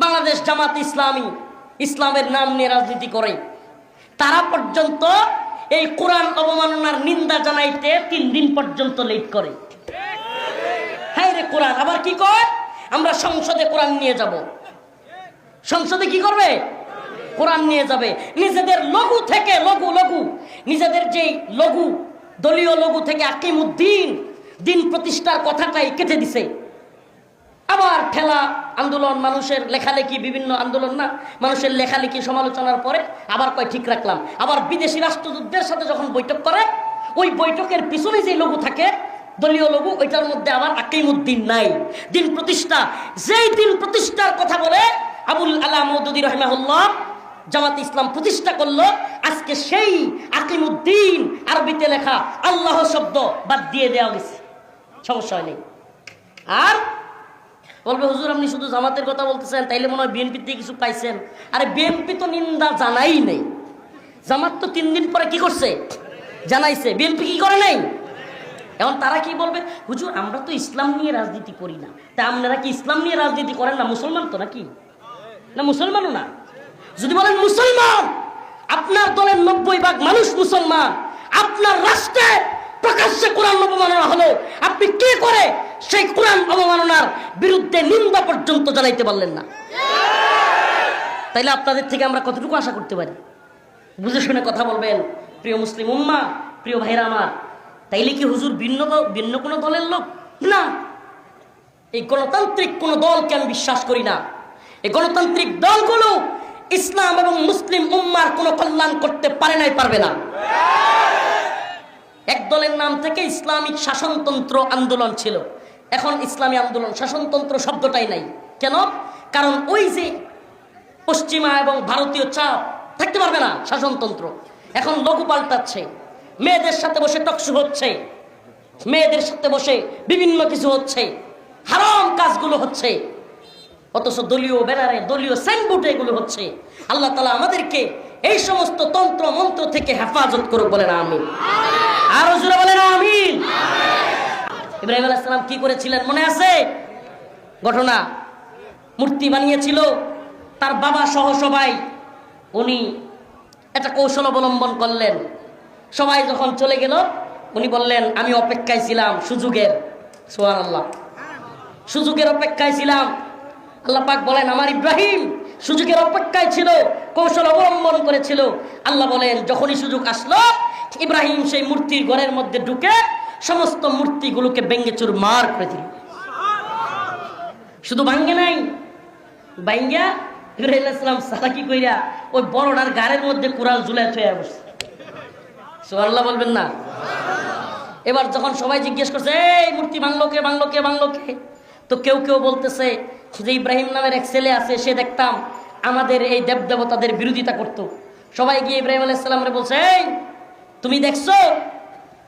বাংলাদেশ জামাত ইসলামী ইসলামের নাম নিয়ে রাজনীতি করে, তারা পর্যন্ত এই কোরআন অবমাননার নিন্দা জানাইতে 3 দিন পর্যন্ত লেট করে। হ্যাঁ রে কোরআন আবার কি কয়, আমরা সংসদে কোরআন নিয়ে যাব। সংসদে কি করবে? কোরআন নিয়ে যাবে। নিজেদের লঘু থেকে লঘু নিজেদের যে লঘু দলীয় লঘু থেকে আকিমুদ্দিন দিন প্রতিষ্ঠার কথাটাই কেটে দিছে। আবার ঠেলা আন্দোলন, মানুষের লেখালেখি, বিভিন্ন আন্দোলন না, মানুষের লেখালেখি সমালোচনার পরে আবার কয় ঠিক রাখলাম। আবার বিদেশি রাষ্ট্রদূতদের সাথে যখন বৈঠক করে, ওই বৈঠকের পিছনে যে লঘু থাকে দলীয় লঘু, ওইটার মধ্যে আবার আকিমুদ্দিন নাই। দিন প্রতিষ্ঠা, যেই দিন প্রতিষ্ঠার কথা বলে আবুল আলা মওদুদী রাহিমাহুল্লাহ জামাত ইসলাম প্রতিষ্ঠা করলো, আজকে সেই আকিমুদ্দিন আরবিতে লেখা আল্লাহ শব্দ বাদ দিয়ে দেওয়া গেছে, সমস্যা হয়নি। আর বলবে হুজুর আপনি শুধু জামাতের কথা বলতেছেন, তাইলে মনে হয় বিএনপি থেকে কিছু পাইছেন। আরে বিএনপি তো নিন্দা জানাই নেই, জামাত তো 3 দিন পরে কি করছে? জানাইছে। বিএনপি কি করে নাই? এখন তারা কি বলবে, হুজুর আমরা তো ইসলাম নিয়ে রাজনীতি করি না, তা আপনারা কি ইসলাম নিয়ে রাজনীতি করেন না? মুসলমান তো নাকি? না মুসলমানও না। যদি বলেন মুসলমান, আপনার দলের 90% মানুষ মুসলমান, আপনার রাষ্ট্রে প্রকাশ্যে কোরআন অবমাননা হলো, আপনি কি করে সেই কোরআন অবমাননার বিরুদ্ধে নিন্দা পর্যন্ত জানাইতে পারলেন না? তাইলে আপনাদের থেকে আমরা কতটুকু আশা করতে পারি? বুঝে শুনে কথা বলবেন প্রিয় মুসলিম উম্মা, প্রিয় ভাইরা আমার। তাইলে কি হুজুর ভিন্ন কোনো দলের লোক? না, এই গণতান্ত্রিক কোন দলকে আমি বিশ্বাস করি না। এই গণতান্ত্রিক দলগুলো ইসলাম এবং মুসলিম উম্মার কোনো কল্যাণ করতে পারে নাই, পারবে না। এক দলের নাম থেকে ইসলামিক শাসনতন্ত্র আন্দোলন ছিল, এখন ইসলামী আন্দোলন, শাসনতন্ত্র শব্দটাই নাই। কেন? কারণ ওই যে পশ্চিমা এবং ভারতীয় চাপ থাকতে পারবে না শাসনতন্ত্র। এখন লঘু পাল্টাচ্ছে, মেয়েদের সাথে বসে টকশো হচ্ছে, মেয়েদের সাথে বসে বিভিন্ন কিছু হচ্ছে, হারাম কাজগুলো হচ্ছে, অথচ দলীয় ব্যানারে দলীয় সাইনবোর্ডে এগুলো হচ্ছে। আল্লাহ তাআলা আমাদেরকে এই সমস্ত তন্ত্র মন্ত্র থেকে হেফাজত করুক, বলেন আমিন। আর জোরে বলেন আমিন। ইব্রাহিম আলাইহিস সালাম কি করেছিলেন মনে আছে? ঘটনা, মূর্তি বানিয়েছিল তার বাবা সহ সবাই। উনি একটা কৌশল অবলম্বন করলেন। সবাই যখন চলে গেল, উনি বললেন আমি অপেক্ষায় ছিলাম সুযোগের। সুবহানাল্লাহ, সুযোগের অপেক্ষায় ছিলাম। আল্লাহ পাক বলেন আমার ইব্রাহিম সুযোগের অপেক্ষায় ছিল, কৌশল অবলম্বন করেছিল। আল্লাহ বলেন যখনই সুযোগ আসলো, ইব্রাহিম সেই মূর্তির ঘরের মধ্যে ঢুকে সমস্ত মূর্তিগুলোকে ভেঙে চুরমার করে দিল। শুধু ভাঙ্গে নাই, ভাঙ্গা ইব্রাহিম আলাইহিস সালাম সালাকি কইরা ওই বড়টার গাড়ির মধ্যে কুড়াল ঝুলায় থইয়া বসে। সুবহানাল্লাহ বলবেন না? এবার যখন সবাই জিজ্ঞেস করছে এই মূর্তি ভাঙলো কে, ভাঙলো কে, ভাঙলো কে, তো কেউ কেউ বলতেছে যে ইব্রাহিম নামের এক ছেলে আছে, সে দেখতাম আমাদের এই দেবদেবতাদের বিরোধিতা করত। সবাই গিয়ে ইব্রাহিম আলাইহিস সালামরে বলছে এই তুমি দেখছো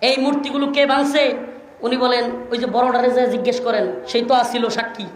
এই মূর্তিগুলো কে ভাঙছে? উনি বলেন ওই যে বড়টারে যে জিজ্ঞেস করেন, সেই তো আসিল সাক্ষী।